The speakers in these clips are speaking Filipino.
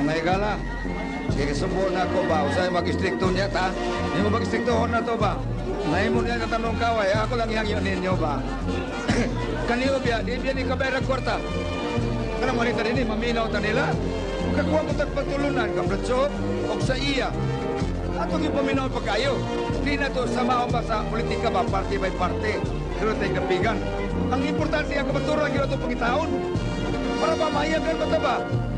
May gala. Kikisubo na ko ba? Usay mag-istrikto niya ta? Hindi mo mag-istriktohon na to ba? Nahimo niya katanong kaway. Ako lang ihangyo ninyo ba? Kaniyo biya, di biya ni kabayarag kwarta. Kanang manita rin maminaw ta nila. Kakuha mo tagpagtulunan, kabratso, o sa iya. Atong yung paminaw pa kayo. Di na to sama ba sa politika ba, party by party. Pero tayo kapigan. Ang importante ang kabaturan yun ito pangitaon. Para ba mahiyagan ba ito ba?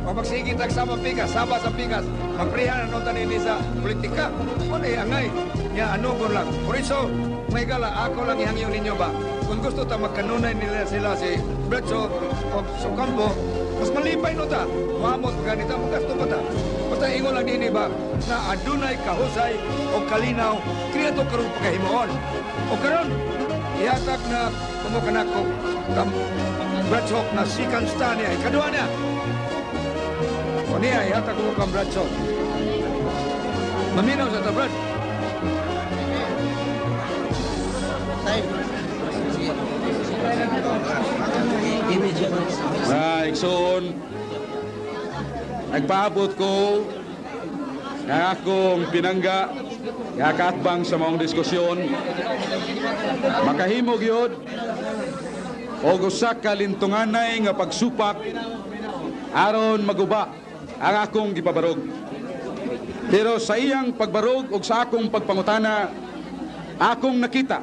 O magsigit ang sama pikas, sama sa pikas, magprihan ang nota nini sa politika. O na iangay. Nga ano ko lang. Por iso, may gala, ako lang ihangyo ninyo ba? Kung gusto ta magkanunay nila sila si Bletso o Sukambo, mas malipay no ta. Mamot ganita, magasto ba ta? Basta ingon lang din ba na adunay kahusay o kalinaw, kriya to karong pagkahimuon. O karon, ihatag na kumukanak ko Bletso na second stand niya. Kadua niya. O niya, ihatag ko kang Bletso. Maminaw sa tabrad. Ikson, nagpaabot ko nga akong pinangga nga katbang sa maong diskusyon. Makahimog yun o usak kalintunganay nga pagsupak aron maguba ang akong gipabarog. Pero sa iyang pagbarog o sa akong pagpangutana, akong nakita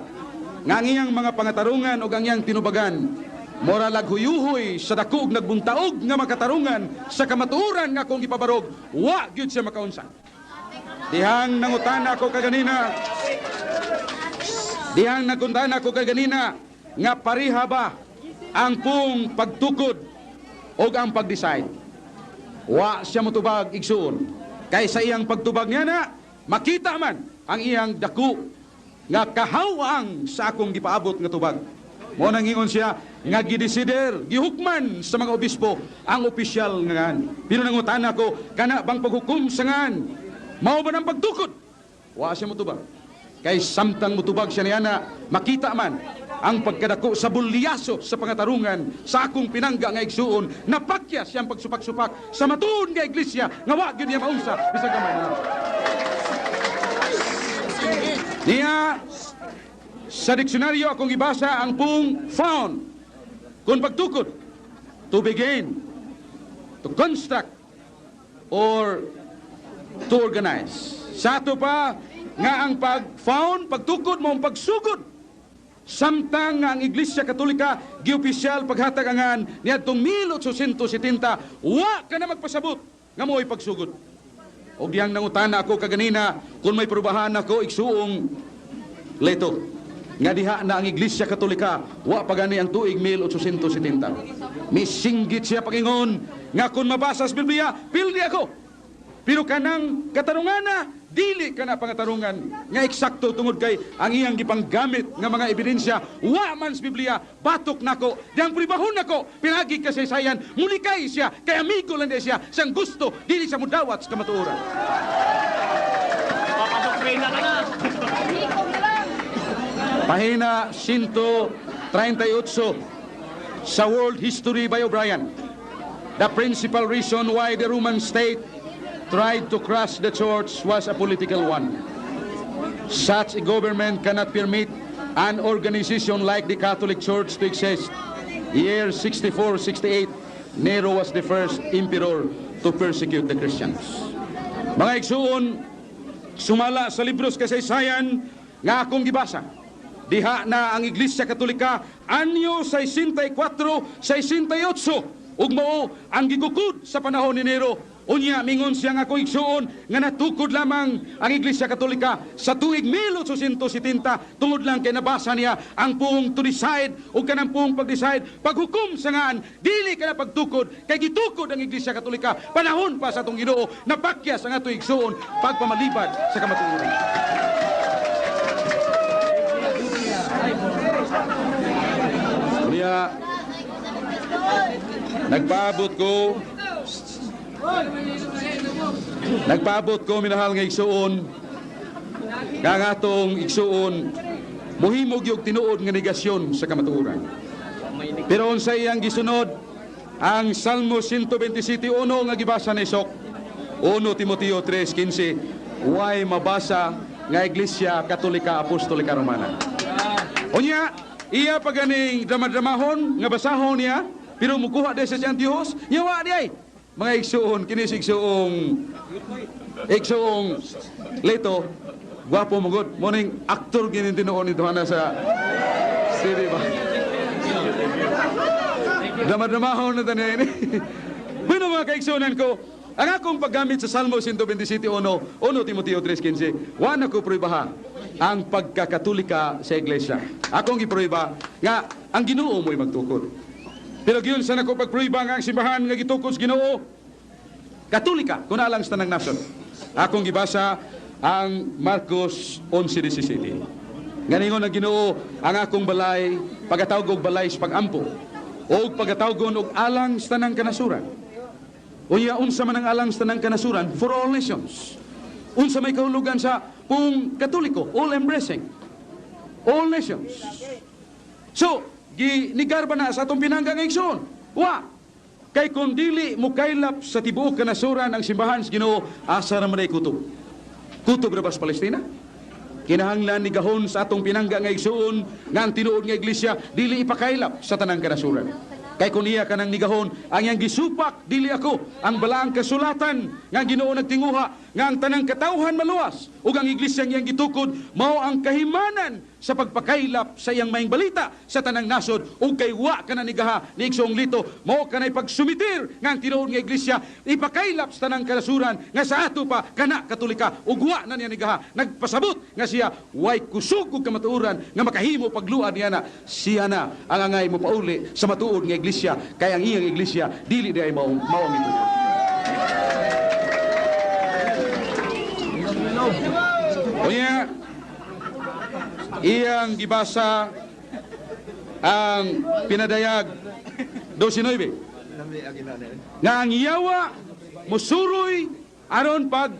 nga ang iyang mga pangatarungan o ang iyang tinubagan mora laghuyuhoy sa dakog nagbuntaog nga makatarungan sa kamatuoran nga akong gipabarog, wa gyud siya makaunsa. Dihang nangutana ko kaganina, dihang naguntana ko kaganina nga pariha ba ang pong pagtukod o ang pag-decide. Wa siya motubag igsuon. Kay sa iyang pagtubag niya na, makita man ang iyang dako nga kahawang sa akong gipaabot nga tubag. Mo nang ingon siya nga gidesider, gihukman sa mga obispo ang opisyal nga ngan. Pero nangutana ko, kana bang paghukom sa ngan? Mao ba ng pagtukod? Wa siya motubag. Kay samtang motubag siya niya na, makita man ang pagkadako sa bulyaso sa pangatarungan sa akong pinangga nga igsuon, napakya siyang pagsupak-supak sa matuon nga iglesia nga wa gyud niya maunsa bisag gamay na. Niya sa diksyonaryo akong ibasa ang pong found kung pagtukod, to begin, to construct, or to organize. Sa ato pa nga ang pag-found, pagtukod mo ang pagsugod. Samtang nga ang Iglesia Katolika giopisyal paghatagangan niadtong 1870, wa ka na magpasabot nga mo'y pagsugod. O diyang nangutana ako kaganina kung may perubahan ako igsuong leto. Nga diha na ang Iglesia Katolika, wa pa gani ang tuig 1870. Misinggit siya pagingon, nga kung mabasa sa Biblia, pildi ako. Pero kanang katarungan na, dili ka na pangatarungan, nga eksakto tungod kay ang iyang gipanggamit nga mga ebidensya, wa man sa Biblia, batok nako, diyang pribahon nako, pinagi kasaysayan, mulikay siya, kay amigo lang siya, siyang gusto, dili siya mudawat sa kamatuoran. Papadoktrina ka na. Pahina 138 sa World History by O'Brien. The principal reason why the Roman state tried to crush the church was a political one. Such a government cannot permit an organization like the Catholic Church to exist. Year 64-68, Nero was the first emperor to persecute the Christians. Mga igsuon, sumala sa libros kasaysayan nga akong gibasa. Diha na ang Iglesia Katolika anyo 64-68 ug mao ang gigukod sa panahon ni Nero. Unya mingon siya nga ko igsuon nga natukod lamang ang Iglesia Katolika sa tuig 1870 tungod lang kay nabasa niya ang pung to decide ug kanang pung pag-decide paghukom sa ngan dili ka na pagtukod kay gitukod ang Iglesia Katolika panahon pa sa atong Ginoo napakyas ang ato igsuon pagpamalibad sa kamatuoran. Unya nagpaabot ko minahal nga igsuon kang atong igsuon muhimog yung tinuod nga negasyon sa kamatuoran. Pero unsay iyang gisunod ang Salmo 127:1 nga gibasa ni Sok. 1 Timoteo 3:15, way mabasa nga Iglesia Katolika Apostolika Romana. Unya, iya paganing drama-dramahon nga basahon niya, pero mukuha de sa siyang Diyos, yawa di ay. Mga igsuon, kinis igsuong Leto, gwapo magod. Morning actor ginin tinuon ito na sa city ba? Drama-dramahon na tanin. Bueno mga kaigsuonan ko, ang akong paggamit sa Salmo 127:1, 1 Timoteo 3:15, wan ako pruibaha ang pagkakatolika sa iglesia. Akong ipruiba nga ang Ginoo mo'y magtukod. Pero giyon sa nako pagpruiba nga ang simbahan nga gitukod sa Ginoo, Katolika, kuna lang sa tanang nasod. Akong gibasa ang Marcos 11:17. Nganingon ang Ginoo ang akong balay, pagatawag og balay sa pagampo, o pagatawgon og alang sa tanang kanasuran. Unya, unsa man ang alang sa tanang kanasuran for all nations. Unsa may kahulugan sa pung Katoliko, all-embracing. All nations. So, ginigar ba na sa atong pinangga nga igsoon? Wa! Kay kung dili mo kaylap sa tibuok kanasuran ang simbahan sa Ginoo, asa ra man ay kutob. Kutob ra ba sa Palestina? Kinahanglan ni gahon sa atong pinangga nga igsoon nga ang tinuod nga iglesia dili ipakaylap sa tanang kanasuran. Kay kung iya kanang nigahon, ang iyang gisupak, dili ako, ang balaang kasulatan, nga Ginoo nagtinguha, nga ang tanang katawhan maluwas, ug ang iglesyang iyang gitukod, mao ang kahimanan sa pagpakaylap sa iyang maing balita sa tanang nasod, ug kay wa ka na nigaha ni Igsoong Lito, mao ka na'y pagsumitir, nga ang tinuod nga iglesia, ipakaylap sa tanang kanasuran, nga sa ato pa, kana Katolika, ug wa na niya nigaha, nagpasabot, nga siya, way kusog ug kamatuoran, nga makahimo pagluad niya na, siya na, ang angay mo pauli sa matuod nga iglesia, kaya ang iyang iglesia dili di ay maong ito. O niya, iyang gibasa ang pinadayag 12:9 nga ang iyawa musuroy aron pag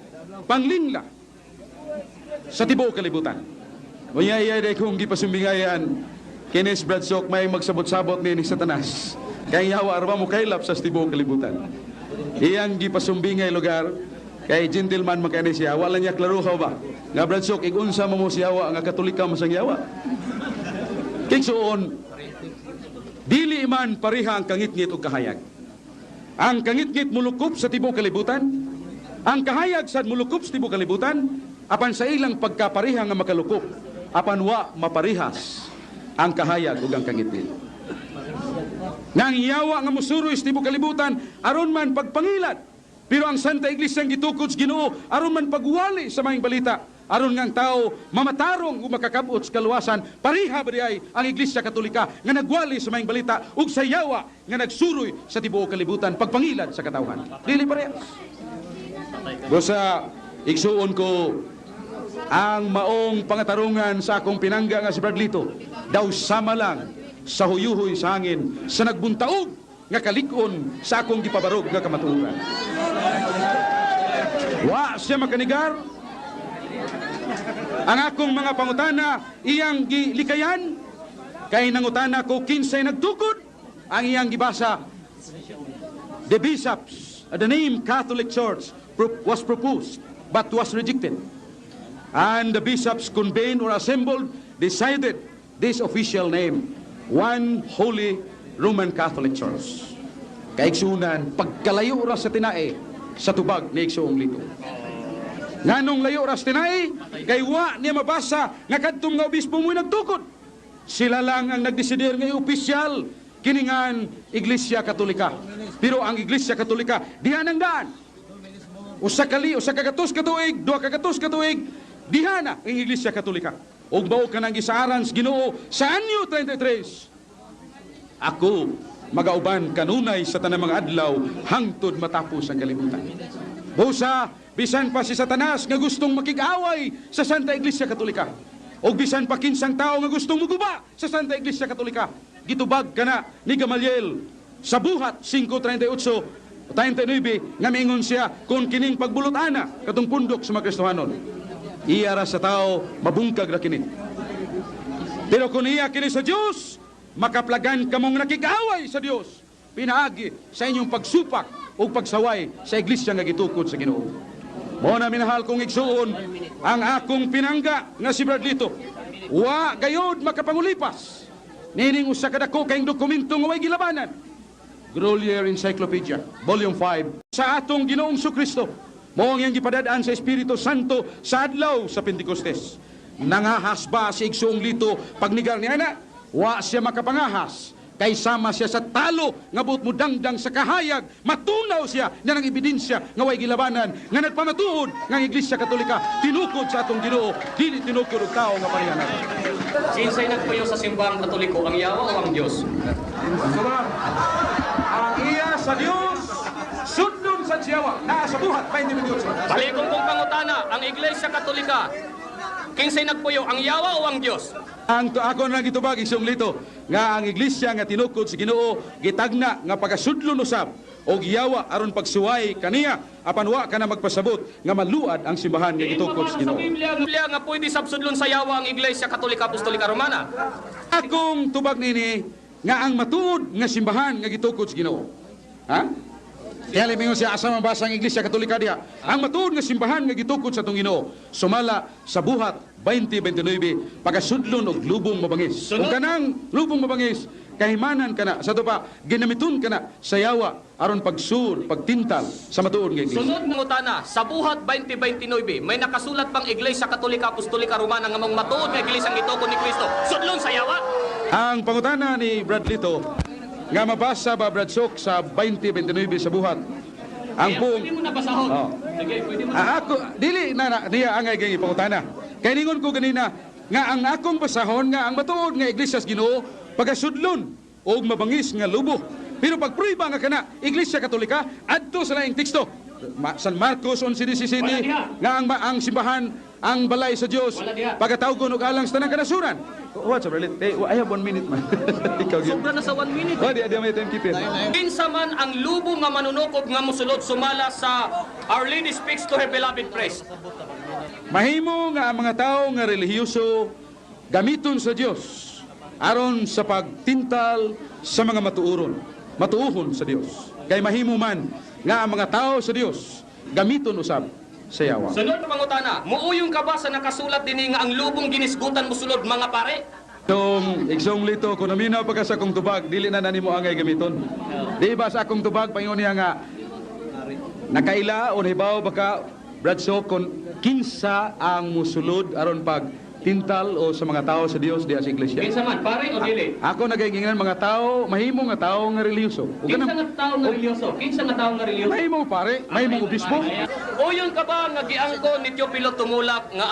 panglingla sa tibuok kalibutan. O niya, iya day kong gipasumbingayan Kenneth Bradshaw may magsabot-sabot ni Satanas. Kaya yawa arba mo kaylap sa tibuok kalibutan. Iyang gipasumbingay lugar kay gentleman man kani siya, wala niya klaruhaw ba? Nga Bradshaw, igunsa mo siya nga Katolika masang yawa. Kiksuon, dili man pariha ang kangit-ngit o kahayag. Ang kangit-ngit mulukop sa tibuok kalibutan, ang kahayag sa mulukop sa tibuok kalibutan, apan sa ilang pagkapariha nga makalukop, apan wa maparihas ang kahayag ug ang kangit-ngit. Nang iyawa nga musuroy sa tibuok kalibutan, aron man pagpangilat. Pero ang Santa Iglesia ang gitukod sa Ginoo, aron man pagwali sa maing balita, aron nga ang tao mamatarong o makakabot sa kaluwasan, pariha ba ay ang Iglesia Katolika nga nagwali sa maing balita ug sa yawa nga nagsuroy sa tibuok kalibutan, pagpangilad sa katawhan. Dili parehas. Busa, igsuon ko, ang maong pangatarungan sa akong pinangga nga si Bradlito, daw sama lang sa huyuhoy sa hangin, sa nagbuntaog nga kalikon sa akong gipabarog nga kamatuoran. Wa siya makanigar. Ang akong mga pangutana, iyang gilikayan, kay nangutana ko kinsay nagtukod, ang iyang gibasa, the bishops, the name Catholic Church was proposed, but was rejected. And the bishops convened or assembled, decided this official name, One Holy Roman Catholic Church. Kaigsunan, pagkalayo oras sa tinae, sa tubag ni Igsoong Lito. Nganong layo oras tinae, kay wa niya mabasa nga kadtong nga obispo mo'y nagtukod. Sila lang ang nagdesider nga opisyal, kiningan Iglesia Katolika. Pero ang Iglesia Katolika, dihan ang daan. Usa kagatos katuig, 2 kagatos katuig, dihana ang Iglesia Katolika. Og mao kanang gisaaran sa Ginoo sa anyo 33. Ako magauban kanunay sa tanang mga adlaw hangtod matapos ang kalibutan. Busa, bisan pa si Satanas nga gustong makig-away sa Santa Iglesia Katolika. O bisan pa kinsang tao nga gustong muguba sa Santa Iglesia Katolika. Gitubag ka na ni Gamaliel sa buhat 5:38 39 nga mingon siya kung kining pagbulot-ana katong pundok sa mga Kristohanon. Iyara sa tao mabungkag ra kini. Pero kung iya kini sa Dios, makaplagan kamong nakig-away sa Dios. pinaagi sa inyong pagsupak o pagsaway sa iglesia nga gitukod sa Ginoo. Mo na minahal kong igsuon ang akong pinangga nga si Bradlito. Wa gayod makapangulipas. Nining usa ka dako kayong dokumento nga way gilabanan. Grolier Encyclopedia, Volume 5, sa atong Ginoong Kristo. Mo ang iyang gipadadaan sa Espiritu Santo sa adlaw sa Pentecostes. Nangahas ba si igsuong Lito pagnigar niya na? Wa siya makapangahas. Kay sama siya sa talo nga buot mo dangdang sa kahayag, matunaw siya na ng ebidensya nga way gilabanan nga nagpamatuod nga ang Iglesia Katolika tinukod sa atong Ginoo, dili tinukod og tao nga parehanan. Sinsay nagpuyo sa simbahang Katoliko, ang yawa o ang Dios? Ang iya sa Dios, sudlon sa siyawa, naa sa buhat 20 minutos. Balikong kong pangutana, ang Iglesia Katolika, kinsay nagpuyo, ang yawa o ang Dios? Ako na gitubag isong Lito nga ang iglesia nga tinukod sa Ginoo gitagna nga pagasudlon usab og giyawa aron pagsuway kaniya apan wa ka na magpasabot nga maluad ang simbahan nga gitukod sa Ginoo. Biblia nga pwede sabsudlon sa yawa ang Iglesia Katolika Apostolika Romana. Akong tubag nini nga ang matuod nga simbahan nga gitukod sa Ginoo. Ha? Kaya limingon siya asa mabasa ang Iglesia Katolika diha. Ang matuod nga simbahan nga gitukod sa atong Ginoo sumala sa buhat 20-29 pagasudlon og lubong mabangis. Ug kanang lubong mabangis kahimanan kana sa pa ginamiton kana sa yawa aron pagsur, pagtintal sa matuod nga iglesia. Sunod nga utana, sa buhat 2029 may nakasulat pang Iglesia Katolika Apostolika Romana nga mga matuod nga iglesia ang gitukod ni Kristo. Sudlon sa yawa. Ang pangutana ni Brad Lito nga mabasa ba Brad Sok sa 20-29 sa buhat. Ang pong Pwede mo na basahon. Oh. Sige, pwede mo na. Ako dili na niya ang ay pangutana. Kay ningon ko ganina nga ang akong basahon nga ang matuod nga iglesia sa Ginoo pagasudlon og mabangis nga lubo. Pero pagpruiba nga kana Iglesia Katolika adto sa laing teksto. San Marcos 11:17 nga ang simbahan ang balay sa Dios pagatawgon og alang sa tanang kanasuran. What's up, Berlit? Hey, I have 1 minute man. Ikaw gyud. Sobra na sa 1 minute. Oh, di may time keep it. Kinsa man ang lubo nga manunukob nga mosulod sumala sa Our Lady Speaks to Her Beloved Press. Mahimo nga ang mga tao nga relihiyoso gamiton sa Dios aron sa pagtintal sa mga matuuhon sa Dios. Kay mahimo man nga ang mga tao sa Dios gamiton usab sa yawa. Sunod na pangutana, muuyong ka ba sa nakasulat din nga ang lubong ginisgutan mosulod mga pare? Igsong Lito, kung naminaw pagka sa akong tubag, dili na nimo angay gamiton. Di ba sa akong tubag, paingon niya nga, nakaila o nahibaw baka, Brad So, kung kinsa ang musulod aron pag tintal o sa mga tao sa Dios diya sa iglesia. Kinsa man, pare o dili? Ako nagaingan mga tao, mahimo nga tao nga reliyoso. Kinsa nga tao nga religyoso? Kinsa nga tao nga religyoso? Mahimo pare, mahimo obispo. Uyon ka ba nga giangko ni Teopilo tumulak nga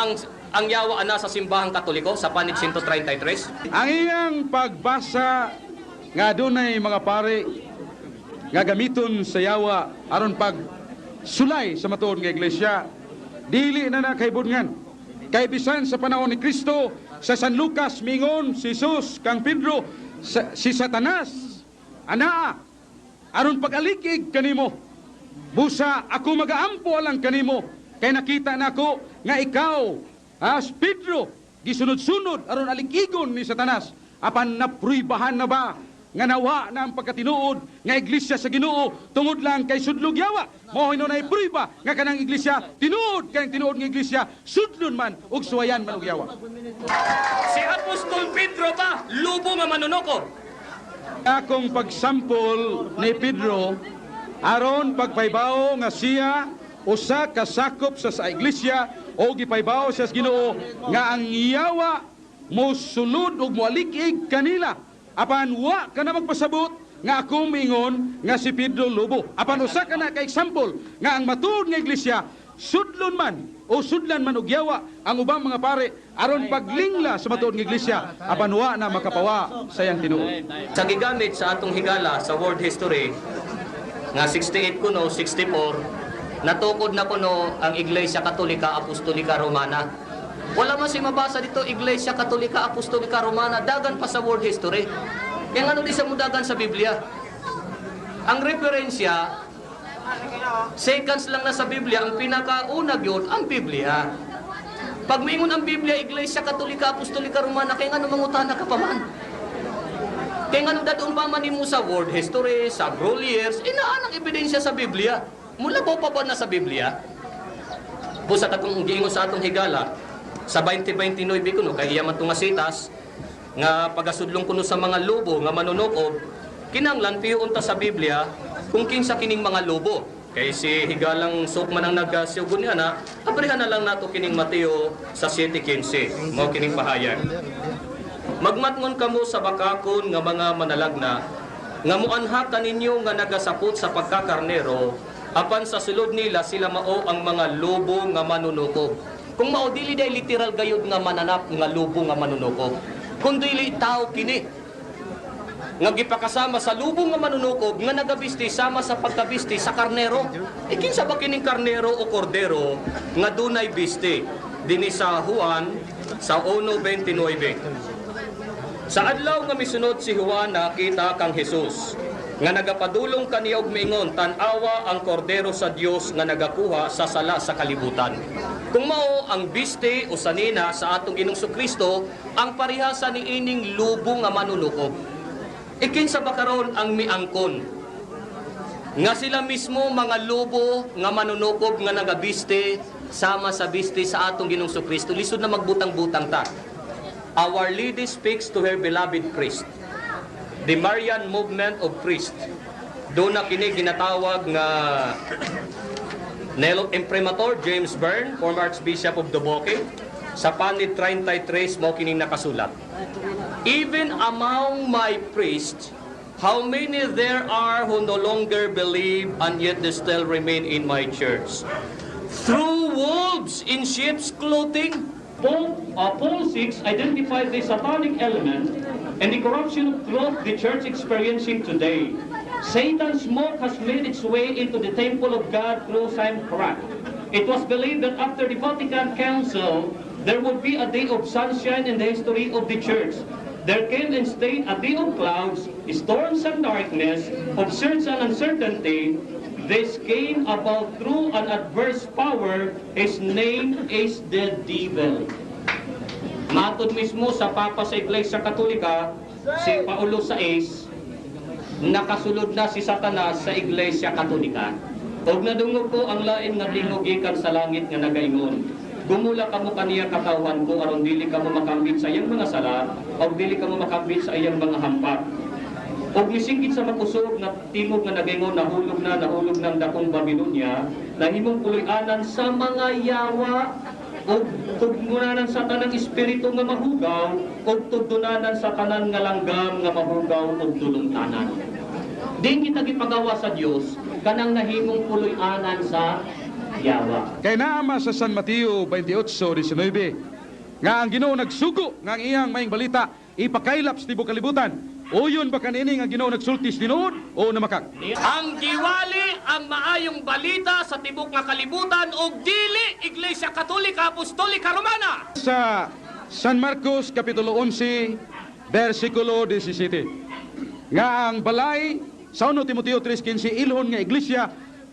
ang yawa ana sa simbahang Katoliko sa panit 133? Ang iyang pagbasa nga dunay mga pare nga gamiton sa yawa aron pag sulay sa matuod nga iglesia, dili na nakaibudngan. Kay bisan sa panahon ni Kristo sa San Lucas mingon si Jesus kang Pedro si Satanas anaa aron pag-alikig kanimo busa ako magaampo alang kanimo kay nakita nako nga ikaw as Pedro gisunod-sunod aron alikigon ni Satanas apan napruibahan na ba nga nawa na ang pagkatinuod nga iglesia sa Ginoo tungod lang kay sudlog yawa. Mo hinunay pruiba nga kanang iglesia tinuod kay tinuod nga iglesia sudlon man ug suwayan man og yawa. Si Apostol Pedro ba lubo nga manunoko? Akong pagsampol ni Pedro aron pagpaybaw nga siya usa ka sakop sa iglesia o gipaybaw siya sa Ginoo nga ang yawa mo sulod ug moalikig kanila. Apan wa ka na magpasabot nga akong mingon nga si Pedro lubo. Apan usa ka na ka example nga ang matuod nga iglesia sudlon man o sudlan man og yawa ang ubang mga pare aron paglingla sa matuod nga iglesia apan wa na makapawa sa iyang tinuod. Sa gigamit sa atong higala sa world history nga 68 kuno 64 natukod na kuno ang Iglesia Katolika Apostolika Romana. Wala man si mabasa dito Iglesia Katolika Apostolika Romana dagan pa sa world history. Kaya ano di sa mudagan sa Biblia? Ang referensya seconds lang na sa Biblia, ang pinakauna yun ang Biblia. Pag maingon ang Biblia Iglesia Katolika Apostolika Romana kaya ano mangutana ka pa man. Kaya nga dadun pa man mo sa world history, sa Groliers, inaan ang ebidensya sa Biblia. Mula po pa ba na sa Biblia? Po sa takong giingon sa atong higala, sa 2029 kuno kay iya man nga sitas, nga pagasudlong kuno sa mga lobo nga manunukob, kinanglan piyon ta sa Biblia kung kinsa kining mga lobo. Kay si higalang sukman ang nagasiugon niya na, abrihan na lang nato kining Mateo sa 7:15. Mao kining pahayag. Magmatngon kamo sa bakakon nga mga manalagna, nga muanha kaninyo nga nagasapot sa pagkakarnero, apan sa sulod nila sila mao ang mga lobo nga manunukob. Kung mao dili day literal gayud nga mananap nga lobo nga manunukob. Kung dili tao kini nga gipakasama sa lubong nga manunukob nga nagabisti sama sa pagkabisti sa karnero. Kinsa ba kining karnero o kordero nga dunay bisti? Dinhi sa Juan sa 1:29. Sa adlaw nga misunod si Juan nakita kang Hesus nga nagapadulong kaniya og miingon, tan-awa ang kordero sa Dios nga nagakuha sa sala sa kalibutan. Kung mao ang bisti o sanina sa atong Ginoong Kristo, ang parihasa ni ining lubong nga manunukob. Kinsa ba karon ang miangkon nga sila mismo mga lobo nga manunukob nga nagabiste sama sa biste sa atong Ginoong Kristo. Lisod na magbutang-butang ta. Our Lady speaks to her beloved priest. The Marian movement of priest. Doon na kini ginatawag nga Nelo Imprimatur James Byrne, former Archbishop of Dubuque, sa panit 33 mo kining nakasulat. Even among my priests, how many there are who no longer believe and yet they still remain in my church? Through wolves in sheep's clothing. Paul 6 identified the satanic element and the corruption of growth the church experiencing today. Satan's smoke has made its way into the temple of God through some crack. It was believed that after the Vatican Council, there would be a day of sunshine in the history of the church. There came instead a day of clouds, storms and darkness, of search and uncertainty. This came about through an adverse power. His name is the devil. Matod mismo sa Papa sa Iglesia Katolika, si Paulo VI, nakasulod na si Satanas sa Iglesia Katolika. Og nadungog ko ang lain nga tingog gikan sa langit nga nagaingon. Gumula kamo kaniya katawan ko aron dili kamo makambit sa iyang mga sala o dili kamo makambit sa iyang mga hampak. Og misingkit sa makusog na timog nga nagaingon nahulog na ang dakong Babilonia, nahimong puloy-anan sa mga yawa o tugdunanan sa tanang espiritu nga mahugaw o tugdunanan sa tanan nga langgam nga mahugaw o dulungtanan. Din kita gipagawa sa Dios kanang nahimong puloy-anan sa yawa. Kay naama sa San Mateo 28:19 nga ang Ginoo nagsugo nga ang iyang maayong balita ipakaylap sa tibuok kalibutan. O yun ba kanini nga Ginoo nagsultis tinuod o namakak? Ang giwali ang maayong balita sa tibuok nga kalibutan og dili Iglesia Katolika Apostolika Romana. Sa San Marcos kapitulo 11 versikulo 17 nga ang balay sa 1 Timoteo 3:15 ilhon nga iglesia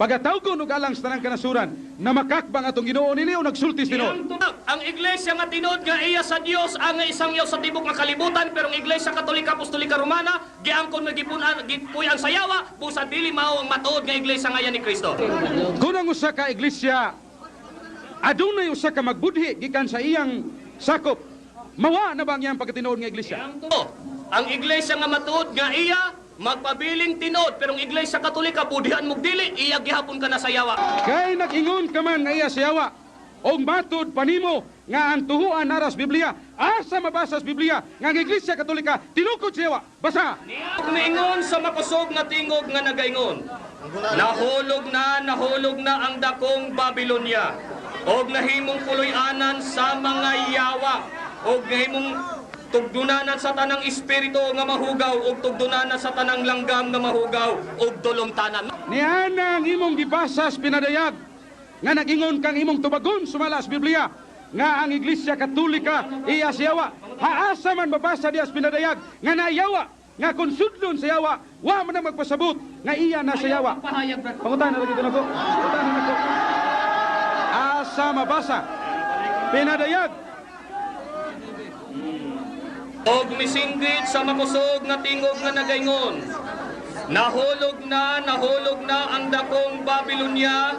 pagatawgon og alang sa tanang kanasuran namakakbang atong Ginoo nini o nagsultis tinuod. Ang iglesia nga tinuod nga iya sa Dios ang isang yaw sa tibuok nga kalibutan, pero ang Iglesia Katolika Apostolika Romana giangkon nga gipuy-an sa yawa busa dili mao ang matuod nga iglesia ngayon ni Kristo. Kung ang usa ka iglesia adunay usa ka magbudhi gikan sa iyang sakop, mawa na ba ang iyang pagkatinuod nga iglesia? Ang iglesia nga matuod nga iya magpabiling tinod, pero ang Iglesia Katolika budhian mo dili iya gihapon ka na sa yawa. Kay nag-ingon ka man nga iya sa yawa og matod panimo nga ang tuhuan naras Biblia, asa mabasa sa Biblia nga ang Iglesia Katolika tinukod sa yawa. Basa. Umiingon sa makusog nga tingog nga nagaingon. Nahulog na ang dakong Babilonia og nahimong puloy-anan sa mga yawa og nahimong tugdunanan sa tanang espiritu nga mahugaw ug tugdunanan sa tanang langgam nga mahugaw ug dulongtanan. Niana ang imong gibasa sa pinadayag nga nag-ingon kang imong tubagon sumala sa Biblia nga ang Iglesia Katolika iya sa yawa. Haasa man mabasa diya sa pinadayag nga nayawa nga kung sudlon sa yawa wa man na magpasabot nga iya na sa yawa. Pangutan na lagi ito na ko. Pangutan na ko. Asa mabasa pinadayag Og misinggit sa makusog nga tingog nga nagaingon. Nahulog na ang dakong Babylonia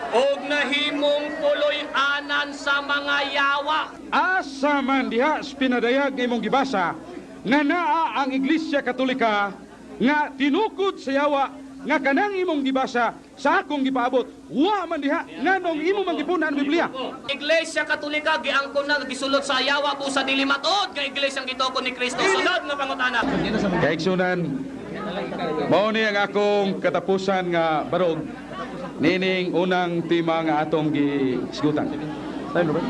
og nahimong puloy-anan sa mga yawa. Asa man diha sa pinadayag nga imong gibasa nga naa ang Iglesia Katolika nga tinukod sa yawa nga kanang imong gibasa sa akong gipaabot. Wa man diha nganong imo man gipunan ang Biblia. Iglesia Katolika giangkon na gisulod sa yawa po sa dili matod nga iglesyang gituko ni Kristo. Sunod nga pangutana. Kaigsunan, mao ni ang akong katapusan nga barog nining unang tema nga atong gisgutan. Tayo ba?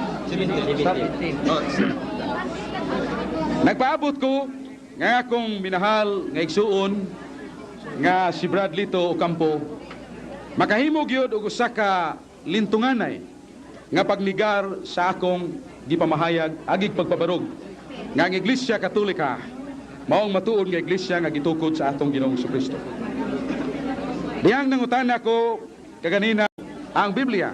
Nagpaabot ko nga akong minahal nga igsuon nga si Bradley to Ocampo makahimo gyud og usa ka lintunganay nga pagnigar sa akong gipamahayag agig pagpabarog nga ang Iglesia Katolika maong matuod nga iglesia nga gitukod sa atong Ginoong Kristo. Diyang nangutana ko kaganina ang Biblia.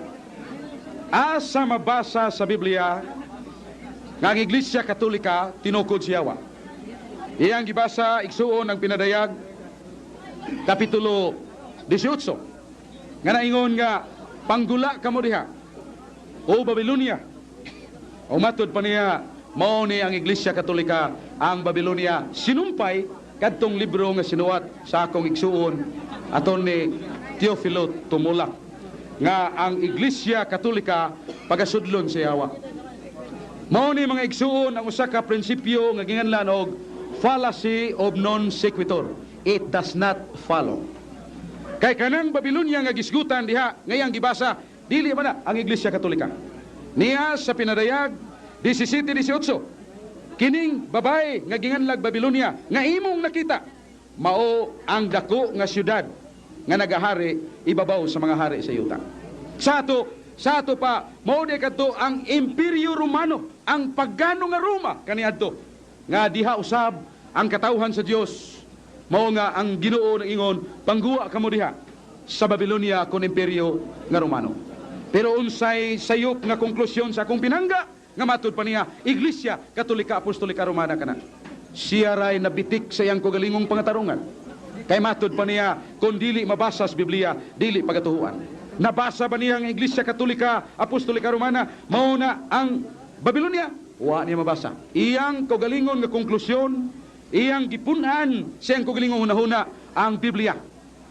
Asa mabasa sa Biblia nga ang Iglesia Katolika tinukod sa yawa. Iyang gibasa igsuon ang pinadayag kapitulo 18 nga naingon nga panggula kamo diha o Babylonia. O matod pa niya mao ni ang Iglesia Katolika ang Babylonia sinumpay kadtong libro nga sinuwat sa akong igsuon aton ni Teofilo tumulak nga ang Iglesia Katolika pagasudlon sa yawa. Mao ni mga igsuon ang usa ka prinsipyo nga ginganlan og fallacy of non sequitur. It does not follow. Kay kanang Babylonia nga gisgutan diha ngayang gibasa dili man na ang Iglesia Katolika. Niya sa pinadayag 17-18 kining babae nga ginganlag Babylonia nga imong nakita mao ang dako nga syudad nga nagahari ibabaw sa mga hari sa yuta. Sa ato pa mao di kadto ang Imperyo Romano, ang pagano nga Roma kaniadto nga diha usab ang katawhan sa Dios. Mao nga ang Ginoo nang ingon pangguwa kamo diha sa Babylonia kon Imperyo nga Romano. Pero unsay sayop nga konklusyon sa akong pinangga nga matud pa niya Iglesia Katolika Apostolika Romana kana. Siya ray nabitik sa iyang kagalingong pangatarungan. Kay matud pa niya kung dili mabasa sa Biblia dili pagatuhuan. Nabasa ba niya ang Iglesia Katolika Apostolika Romana mao na ang Babylonia? Wa niya mabasa. Iyang kagalingon nga konklusyon, iyang gipunan sa iyang kagalingon hunahuna ang Biblia.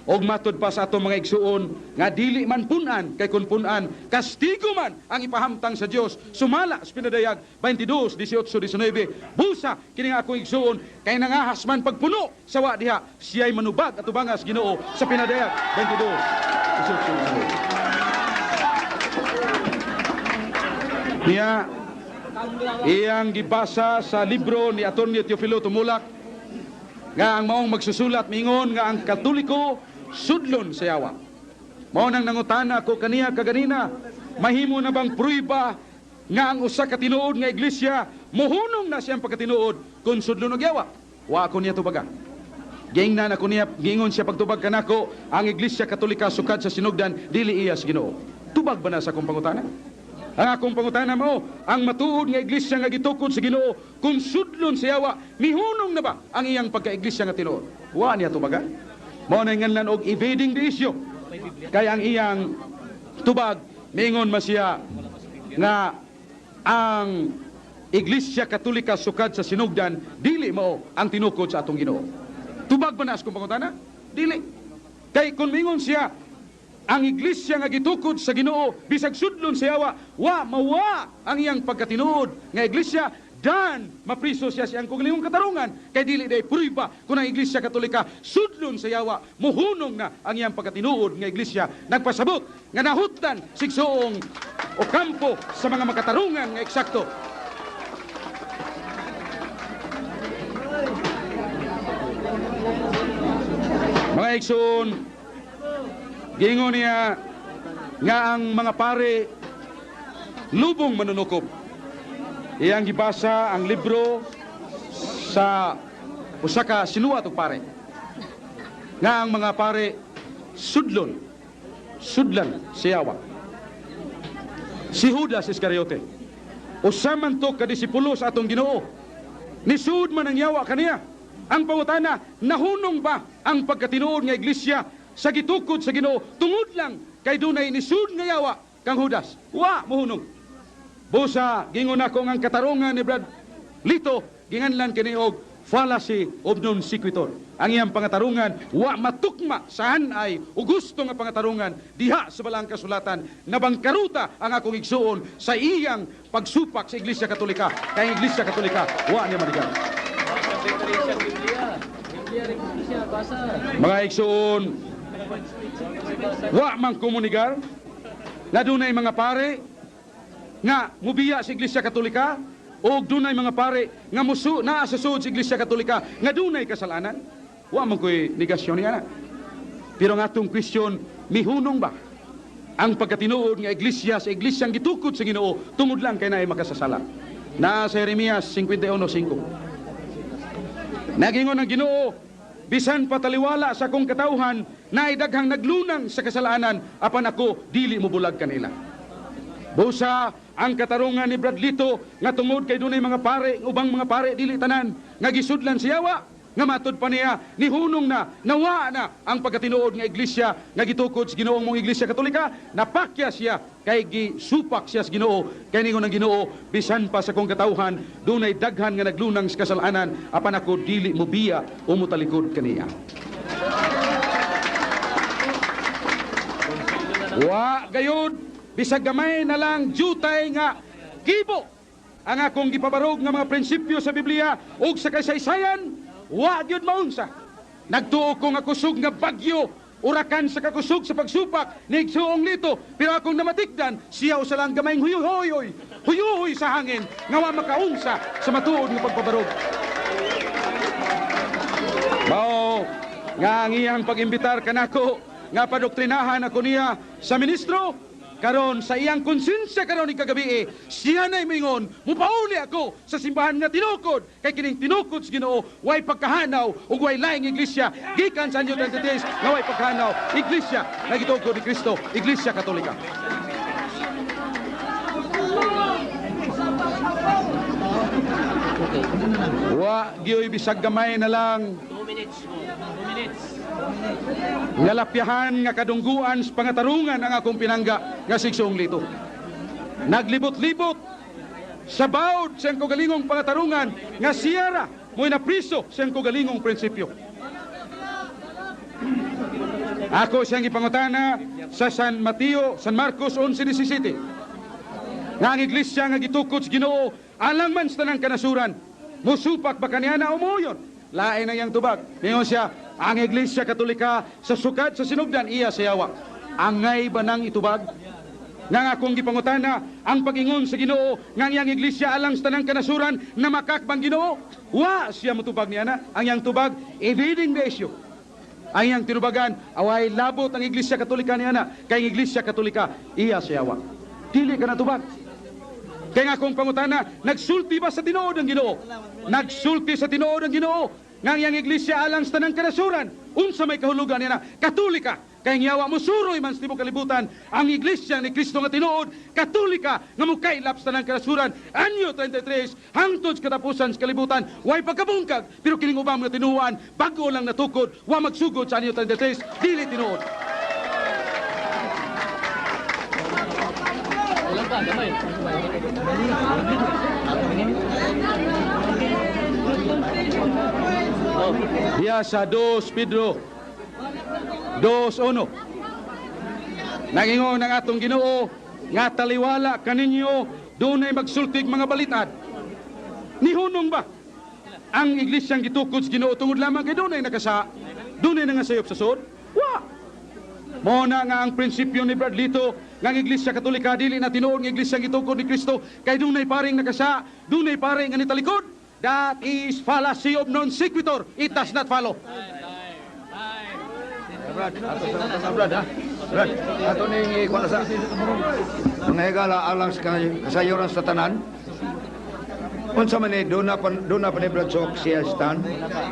Og matud pa sa atong mga igsuon nga dili man punan kay kun punan kastigo man ang ipahamtang sa Dios. Sumala sa pinadayag 22:18-19 busa kini nga akong igsuon kay nangahas man pagpuno sa wa diha siya'y manubag at ubangas Ginoo sa pinadayag 22:18. Niya iyang gibasa sa libro ni Atty. Teofilo Tumulak nga ang maong magsusulat mingon nga ang Katoliko sudlon sa yawa. Mao nang nangutana ko kaniya kaganina, mahimo na bang pruiba nga ang usa ka tinuod nga iglesia mohunong na siyang pagkatinuod kung sudlon og yawa? Wa ako niya tubaga. Giingnan ako niya, giingon siya pagtubag kanako ang Iglesia Katolika sukad sa sinugdan dili iya sa Ginoo. Tubag ba na sa akong pangutana? Ang akong pangutana mo, ang matuod nga iglesia nga gitukod sa Ginoo kung sudlon sa yawa, mihunong na ba ang iyang pagka-iglesia nga tinuod? Wa niya tubaga. Mao na nganlan og evading the issue. Kaya ang iyang tubag miingon masiya nga ang Iglesia Katolika sukad sa sinugdan dili mao ang tinukod sa atong Ginoo. Tubag ba na sa akong pangutana? Dili. Kay kung miingon siya ang iglesia nga gitukod sa Ginoo bisag sudlon sa yawa, mawa ang iyang pagkatinuod nga iglesia dan mapriso siya siyang kugalingong katarungan kay dili day pruiba kung ang Iglesia Katolika sudlon sa yawa muhunong na ang iyang pagkatinuod nga iglesia nagpasabot nga nahutan sigsuong o kampo sa mga makatarungan nga eksakto. Mga igsoon, giingon niya nga ang mga pare lubong manunukob. Iyang gibasa ang libro sa usa ka sinuwat og pare. Nga ang mga pare sudlan sa yawa. Si Judas Iscariote, usa man to ka disipulo sa atong Ginoo. Nisud man ang yawa kaniya. Ang pangutana, nahunong ba ang pagkatinuod nga iglesia sa gitukod sa Ginoo tungod lang kay dunay nisud nga yawa kang Judas? Wa mohunong. Busa gingon ako ang katarungan ni Brad Lito, ginganlan kini og fallacy of non sequitur. Ang iyang pangatarungan wa matukma sa hanay o gusto nga pangatarungan diha sa balang kasulatan na bangkaruta ang akong igsuon sa iyang pagsupak sa Iglesia Katolika. Kay Iglesia Katolika wa niya maligan. Mga igsuon, wa man komunigar na dunay mga pare nga mubiya sa Iglesia Katolika o dunay mga pare nga naa sa sud sa Iglesia Katolika nga dunay kasalanan. Wa man ko'y negasyon niya na. Pero nga atong question, mihunong ba ang pagkatinuod nga iglesia sa iglesyang gitukod sa Ginoo tungod lang kay naay makasasala? Na sa Jeremias 51:5. Nagingon ang Ginoo, bisan pataliwala sa akong katawhan na daghang naglunang sa kasalanan, apan ako dili mo bulag kanila. Busa ang katarungan ni Brad Lito nga tungod kay dunay mga pare, ubang mga pare dili tanan nga gisudlan sa yawa, nga matod pa niya ni hunong na nawa na ang pagkatinuod nga iglesia nga gitukod sa Ginoong mong Iglesia Katolika, napakya siya kay gisupak siya sa Ginoo. Kay ningon ang Ginoo, bisan pa sa kong katawhan dunay daghan nga naglunang sa kasalanan, apan ako dili mo biya o mo talikod kaniya. Wa gayud bisag gamay na lang jutay nga kibo ang akong gipabarog nga mga prinsipyo sa Biblia ug sa kasaysayan. Wa gyud maunsa. Nagtuo ko nga kusog nga bagyo, urakan sa kakusog sa pagsupak ni Igsuong Lito, pero akong namatikdan siya usa lang gamayng huyuhoy sa hangin nga wa makaunsa sa matuod nga pagpabarog. Mao nga ang iyang pag-imbitar kanako nga padoktrinahan ako niya sa ministro. Karon sa iyang konsensya karon ni kagabi, siya na'y mingon, mupauli ako sa simbahan nga tinukod, kay kining tinukod sa Ginoo, way pagkahanaw, ug way laing iglesia, gikan sa Anyo 23, nga way pagkahanaw, iglesia, na gitukod ni Kristo, Iglesia Katolika. Wa, giyo'y bisag gamay na lang, 2 minutes. ngalapyahan nga kadungguan sa pangatarungan ang akong pinangga nga si Igsuong Lito. Naglibot-libot sa bawod siyang kogalingong pangatarungan nga siyara mo'y napriso siyang kogalingong prinsipyo. Ako siyang ipangutana sa San Marcos 11:17 nga ang iglesia nga gitukod sa Ginoo alang man sa tanang kanasuran, musupak ba kaniya na umuyon? Lain na yang tubag. Ningon siya, ang Iglesia Katolika sa sukat sa sinugdan iya sa yawa. Angay ba nang itubag? Nga akong gipangutana, ang pag-ingon sa Ginoo nga iyang iglesia alang sa tanang kanasuran na makakbang Ginoo, wa siya matubag niya na. Ang iyang tubag, evading the issue. Ang iyang tinubagan, away labot ang Iglesia Katolika niya na, kay Iglesia Katolika iya sa yawa. Dili ka na tubag. Kaya nga akong pangutana, nagsulti ba sa tinuod ang Ginoo? Nagsulti sa tinuod ang Ginoo nga iyang iglesia alang sa tanang kanasuran, unsa may kahulugan niya na Katolika, kay ngiyawa mo suroy man sa tibok kalibutan ang iglesia ni Kristo nga tinuod, Katolika nga mukailap sa tanang kanasuran. Anyo 33 hangtod sa katapusan sa kalibutan, way pagkabungkag, pero kining ubang nga tinuan bago lang natukod, wa magsugod sa anyo 33, dili tinuod. Wala pa, gamay. Diya sa 2 Pedro 2:1 nagingon ang atong Ginoo nga taliwala kaninyo dunay magsultig mga balitad. Nihunong ba ang iglesyang gitukod sa Ginoo tungod lamang kay dunay nakasa, dunay nangasayop sa sud? Wa. Mo na nga ang prinsipyo ni Brad Lito nga ang Iglesia Katolika dili na tinuod nga iglesyang gitukod ni Kristo kay dunay paring nakasa, dunay paring nga nitalikod. That is fallacy of non sequitur. It does not follow. Brad, ato ning ikuan sa mga higala alang sa kasayuran sa tanan. Unsa man ni duna pa ni Brad Sok siya stan?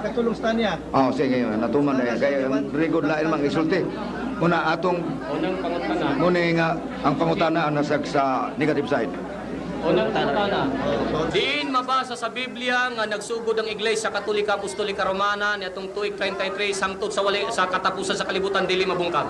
Katulong stan niya. Oh, sige, natuman na kaya rigod lain mang isulti. Una atong Unang pangutana. muna nga ang pangutana nasa sa negative side. Unang pangutana. Diin mabasa sa Biblia nga nagsugod ang Iglesia Katolika Apostolika Romana niadtong tuig 33 hangtod sa katapusan sa kalibutan dili mabungkag.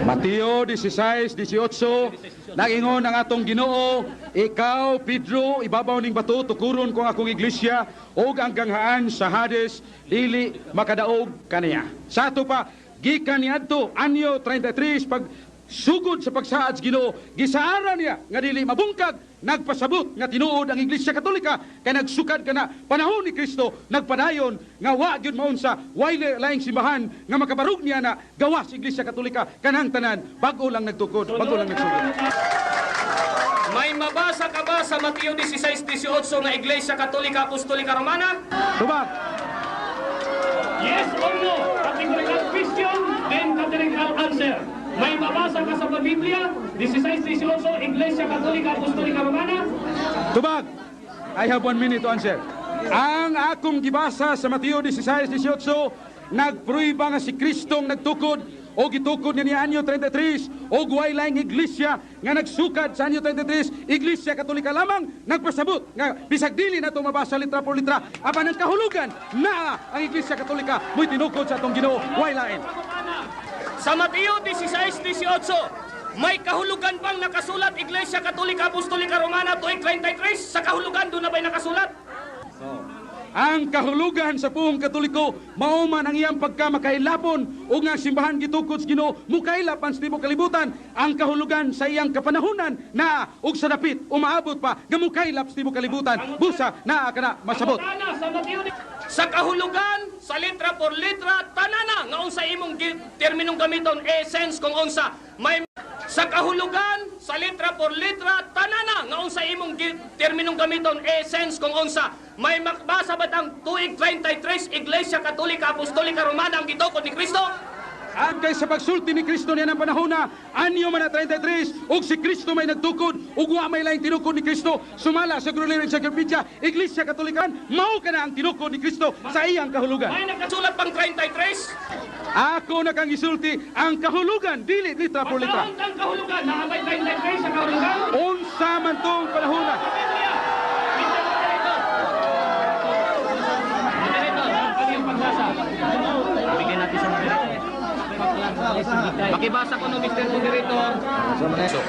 Mateo 16:18 nagingon ang atong Ginoo, ikaw Pedro ibabaw ning bato tukuron ko ang akong iglesia ug ang ganghaan sa Hades dili makadaog kaniya. Sa ato pa gikan niadto anyo 33 pag sugod sa pagsaad sa Ginoo gisaaran niya nga dili mabungkag nagpasabot nga tinuod ang Iglesia Katolika kay nagsukad kana panahon ni Kristo nagpadayon nga wa gyud maunsa way laing simbahan nga makabarug niya na gawas Iglesia Katolika kanang tanan bag-o lang nagtukod bag-o lang nagsugod. May mabasa ka ba sa Mateo 16:18 nga Iglesia Katolika Apostolika Romana? Tubag. Yes or no? Categorical question, then categorical answer. May mabasa ka sa Biblia 16:18 Iglesia Katolika Apostolika Romana? Tubag. I have 1 minute to answer. Ang akong gibasa sa Mateo 16:18 nagpruiba nga si Kristong nagtukod o gitukod niya ni anyo 33 o guway laing iglesia nga nagsukad sa anyo 33 Iglesia Katolika lamang nagpasabot nga bisag dili na ito mabasa litra por litra apan ang kahulugan na ang Iglesia Katolika mo'y tinukod sa atong Ginoo way lain. Sa Mateo 16:18, may kahulugan bang nakasulat Iglesia Katolika Apostolika Romana tuig 33? Sa kahulugan doon na ba'y nakasulat? Ang kahulugan sa puong Katoliko mao man ang iyang pagkamakailapon o nga simbahan gitukod sa Ginoo mukailapan sa tibuok kalibutan ang kahulugan sa iyang kapanahunan na ug sa dapit umaabot pa nga mukailap sa tibuok kalibutan busa naa kana masabot. Sa kahulugan sa letra por letra tanana nga unsa imong terminong gamiton essence kung unsa may sa kahulugan sa letra por letra tanana nga unsa imong terminong gamiton essence kung unsa may makbasa ba ang tuig 33 Iglesia Katolika Apostolika Romana ang gitukod ni Kristo? Ang kay sa pagsulti ni Kristo niya ng panahon na anyo man na 33 ug si Kristo may nagtukod ug wa may laing tinukod ni Kristo sumala sa Grulirin sa Garbidya Iglesia Katolikan mao kana ang tinukod ni Kristo sa iyang kahulugan. May nakasulat pang 33? Ako na kang isulti ang kahulugan dili litra por litra. Pagkaon kang kahulugan nakabay 33 sa kahulugan? Unsa man tong panahon na Bigyan natin sa Pakibasa ko no Mr. Moderator.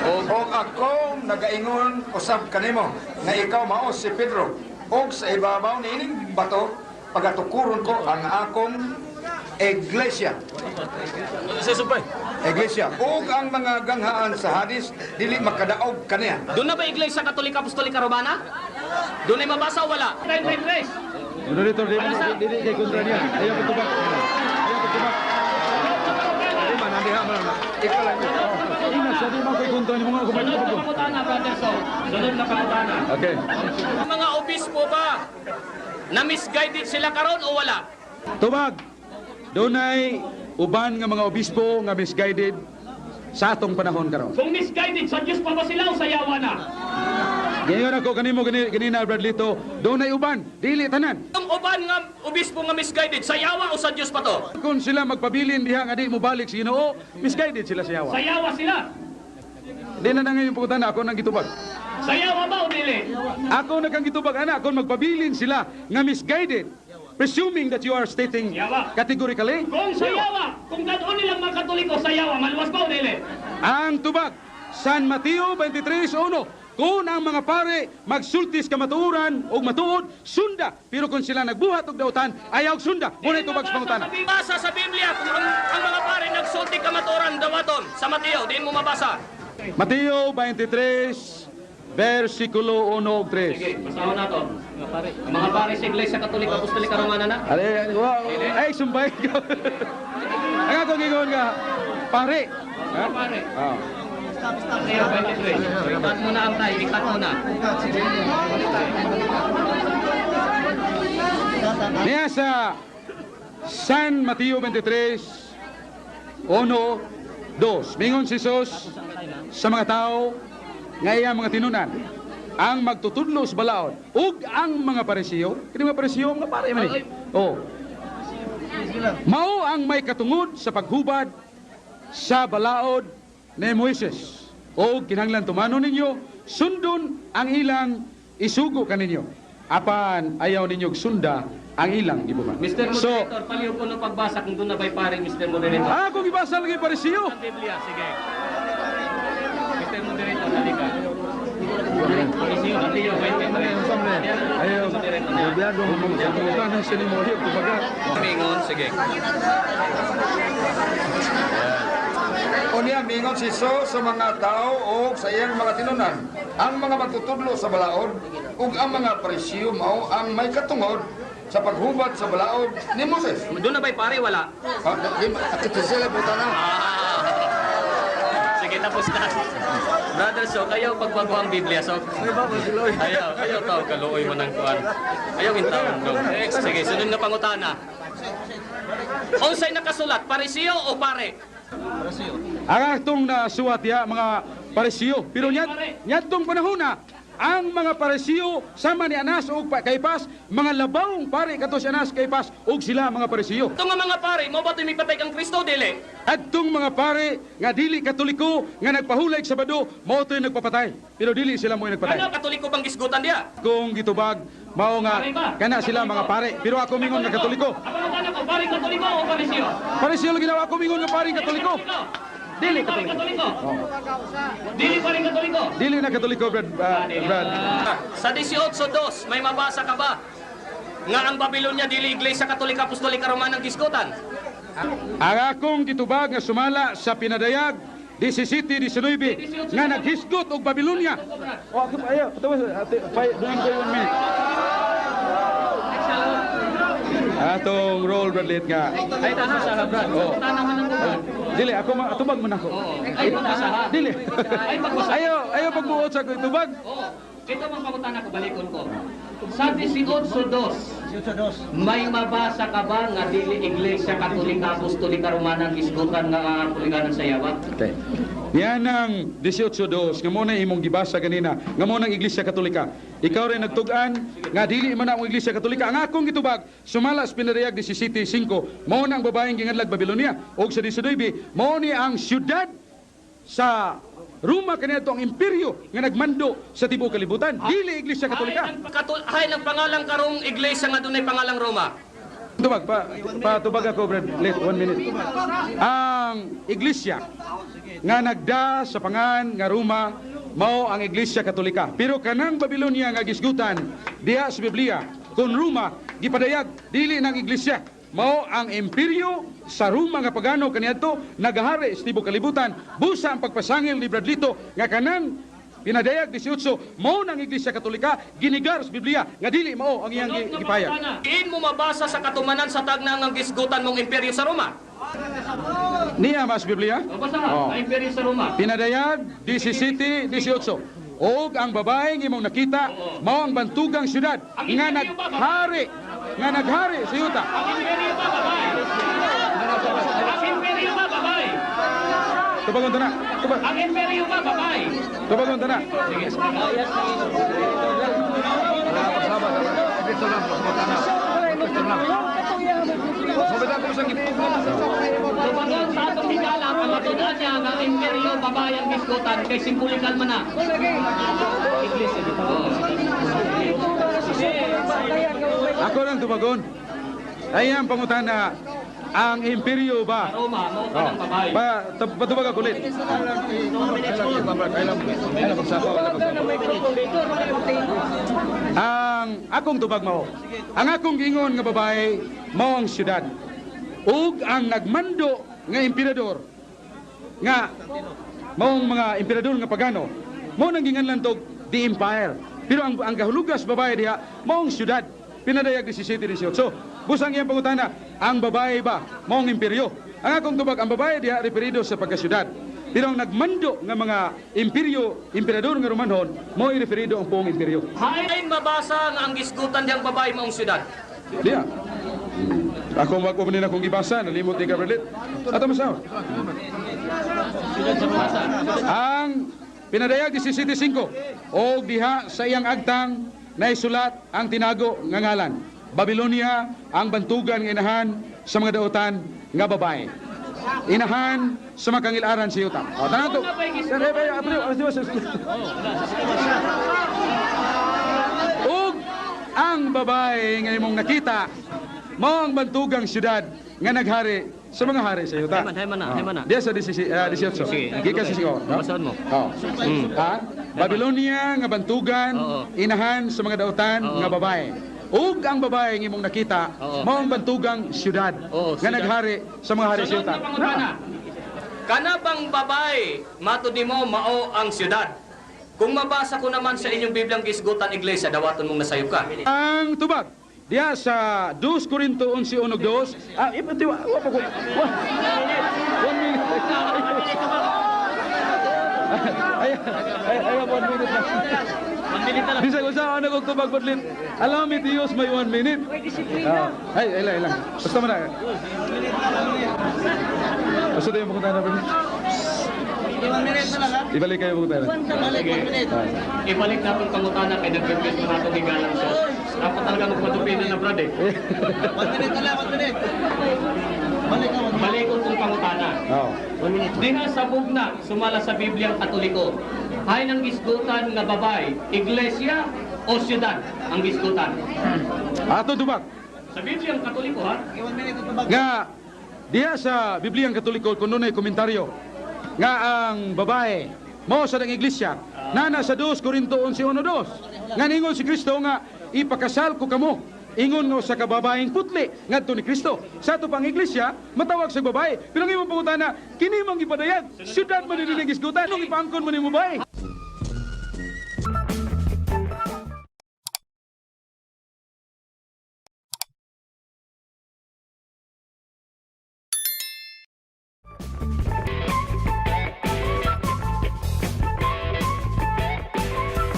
O ako nagaingon usab kanimo nga ikaw mao si Pedro og sa ibabaw niining bato pagatukuron ko ang akong iglesia. Iglesia ug ang mga ganghaan sa Hades dili makadaog kaniya. Doon na ba Iglesia Katolika Apostolika Romana? Doon ay mabasa o wala? 33. Moderator dili kay kontra niya. Ayaw patubak. Ayaw patubak. Di man nandiha man. Ikaw lang. Ina sa di man kay kontra ni mga Sunod na pangutana, Brother So. Sunod na pangutana. Okay. Ang mga obispo ba na misguided sila karon o wala? Tubag. Dunay uban nga mga obispo nga misguided sa atong panahon karon. Kung misguided, sa Diyos pa ba sila o sa yawa na? Ngayon ako kanimo ganina Bradlito, dunay uban, dili tanan. Ang uban nga obispo nga misguided, sa yawa o sa Diyos pa to? Kung sila magpabilin diha nga di mo balik sa Ginoo, misguided sila sa yawa. Sa yawa sila. Di na ngayon pagutana ako nang gitubag. Sa yawa ba o dili? Ako na kang gitubag ana, kung magpabilin sila nga misguided, presuming that you are stating Yawa. categorically, Kung sa yawa, kung ganoon nilang mga Katoliko sa yawa, maluwas ba o dili? ang tubag San Mateo 23:1. Kung ang mga pare magsultis ka matuuran o matuod, sunda. Pero kung sila nagbuhat og dautan, ayaw sunda. Muna itubag sa pangutana. Basa sa Biblia kung ang mga pare nagsulti kamaturan dawaton sa Mateo, diin mo mabasa. Mateo 23, versikulo 1 ug 3. Sige, basahan na to. Mga pare sa Iglesia Katolika Apostolika Romana na. Ay, sumbay ka. Ang ako gingon nga, pare. Mga pare. Ah. Mateo 23. Ikat mo na ang tayo, ikat mo na. Niya sa San Mateo 23, 1, 2. Mingon si Jesus sa mga tao nga iya mga tinunan ang magtutudlo sa balaod ug ang mga parisiyo kini mga parisiyo nga pare man mao ang may katungod sa paghubad sa balaod ni Moises o kinahanglan tumano ninyo sundon ang ilang isugo kaninyo apan ayaw ninyo sunda ang ilang gibuhat. Mr. So, Moderator, paliw ko ng pagbasa kung doon na ba'y pare, Mr. Moderator. kung ibasa lagi parisiyo. Ang Biblia, sige. Mr. Moderator, halika. Parisiyo, Atiyo, 23. Ayaw, bumutanan siya ni Mohio, kumbaga. Mingon, sige. O niya, mingon si So sa mga tao o sa iyang mga tinunan. Ang mga matutudlo sa balaod ug ang mga parisiyo mao ang may katungod sa paghubad sa balaod ni Moses. Doon na ba'y pare, wala? Sila po na. Sige, tapos na. Brother, so, kayo pagbago ang Biblia, so, ayaw tao, kaluoy mo ng kuwan. Ayaw yung tao, bro. Next, sige, sunod na pangutana. Unsay nakasulat, parisiyo o pare? Ang atong nasuwat ya, mga parisiyo. Pero nyatong panahon na, ang mga parisiyo sama ni Anas o Kaypas, mga labawong pare kato si Anas Kaypas o sila mga parisiyo. Ito nga mga pare, mo ba ito may patay kang Kristo, dili? Adtong mga pare nga dili katoliko nga nagpahulay sa Sabado, mao to'y nagpapatay. Pero dili sila mo nagpatay. Ano, katoliko bang gisgutan diya? Kung gitubag, mao nga kana sila mga pare. Pero ako mingon nga katoliko. Ako lang ko, pare katoliko o parisiyo? Parisiyo lang ginawa ako mingon nga pare katoliko. Dili Pare katoliko. katoliko? Dili pare katoliko? Dili na katoliko, Brad. Sa 18:2, may mabasa ka ba? Nga ang Babylonia dili Iglesia Katolika Apostolika Romana gisgutan. Ang akong gitubag nga sumala sa pinadayag 17-19 nga naghisgot og Babylonia. O ako ayo, tapos doon ko 1 minute. Atong roll Bradley nga. Ay, tasa sa Brad. Tanahan ng buwan. Dili ako atubag man ako. Ay, tasa ha. Dili. Ay, pagbusa. Ayaw pagbuot sa itubag. Oo. Ito mga pangutana ko, balikon ko. Sa 18:2, may mabasa ka ba nga dili Iglesia Katolika Apostolika Romana gisgutan nga puliganan sa yawa? Okay. Yan ang 18:2 nga mo na imong gibasa kanina nga mo nang Iglesia Katolika. Ikaw rin nagtugan nga dili man ang Iglesia Katolika. Ang akong gitubag sumala sa pinariyag 17:5 mo na ang babaeng gingadlag Babylonia og sa 19 mo ni ang syudad sa Roma kaniadto ang imperyo nga nagmando sa tibuok kalibutan. Dili Iglesia Katolika. Hay ng pangalang karong iglesia nga dunay pangalang Roma. Tubag tubag ako Brad. Late 1 minute. Ang Iglesia nga nagda sa pangan nga Roma mao ang Iglesia Katolika. Pero kanang Babylonia nga gisgutan diha sa Biblia kun Roma gipadayag dili ng Iglesia mao ang imperyo sa Roma nga pagano kaniadto nagahari sa tibuok kalibutan. Busa ang pagpasangil ni Bradlito nga kanang pinadayag 18 mao nang Iglesia Katolika ginigar sa Biblia nga dili mao ang iyang gipayag. Diin mo mabasa sa katumanan sa tagna nga gisgutan mong imperyo sa Roma? Niya mas Biblia? Basta ang imperyo sa Roma. Pinadayag 17-18 og ang babaeng imong nakita mao ang bantugang syudad nga naghari sa yuta. Ang imperyo ba, babae? Ang imperyo ba, babae? Tubagon ta na. Ang imperyo ba, babae? Tubagon ta na. Sige. Tumagon sa atong higala, pamatunan niya nga imperyo, babae ang gisgutan, kay simbolikal man na. Iglesia dito. Ako lang tubagon. Ayan pangutana, ang imperyo ba? Roma, mo ka ng babae. Patubag ako ulit. Ang akong tubag mao. Ang akong gingon nga babae mao ang syudad. Ug ang nagmando nga emperador nga maong mga emperador nga pagano mao nang ginganlan tog the empire. Pero ang kahulugas babae diha maong syudad. Pinadayag 17-18. So, busang iyang pangutana, ang babae ba maong imperyo? Ang akong tubag, ang babae diha referido sa pagkasyudad. Pero ang nagmando nga mga emperador nga Romanhon, mao referido ang buong imperyo. Hain mabasa nga ang gisgutan diyang babae maong syudad. Diya. Ako magpupunin akong ibasa, nalimot ni Gabriel. Ato masaw. Ang pinadayag 17:5 o diha sa iyang agtang na isulat ang tinago nga ngalan. Babylonia ang bantugan nga inahan sa mga dautan nga babae. inahan sa makangilaran sa yuta. O, tanan to. Ug ang babae nga imong nakita mao ang bantugang syudad nga naghari sa mga hari sa yuta. Hayman na. Diya sa 18. Sige. Gikan sa sigo. Basahan mo. Oh. Ha? Babylonia nga bantugan, Oo. inahan sa mga dautan Oo. nga babae. Ug ang babae nga imong nakita Oo. mao ang bantugang syudad Oo, nga syudad. naghari sa mga hari sa Sunod yuta. na pangutana. Kana bang babae, matudi mo mao ang siyudad? Kung mabasa ko naman sa inyong Biblyang Gisgutan Iglesia, dawaton mong nasayop ka. Ang tubag diya sa 2 Corinto 11:2. Ipati wa pa ko. 1 minute. Ay, 1 minute na. Bisa ko sa ano kong tubag podlit. Allow me to use my 1 minute. Ay, lang. Basta mo na. Basta tayo pupunta na. Ibalik kayo pupunta na. Ibalik natin pangutana kay nag-request mo natin higalang sa. Dapat talaga magpatupinan na brad eh. 1 minute na lang, 1 minute. Balik ko kung pangutana. Oo. Diha sa bugna, sumala sa Bibliang Katoliko. Hay ng gisgutan nga babay, iglesia o siyudad ang gisgutan? Ato tubag. Sa Bibliang Katoliko ha? Nga diya sa Bibliang Katoliko kuno nay komentaryo nga ang babae mo sa dang iglesia nana sa 2 Corinto 11:2 nga ningon si Kristo nga ipakasal ko kamo ingon nga sa kababaeng putli ngadto ni Kristo sa ato pang iglesia matawag sa babae pero ang imong pangutana kini mang ipadayag syudad man ni gisgutan nung ipangkon man ni babae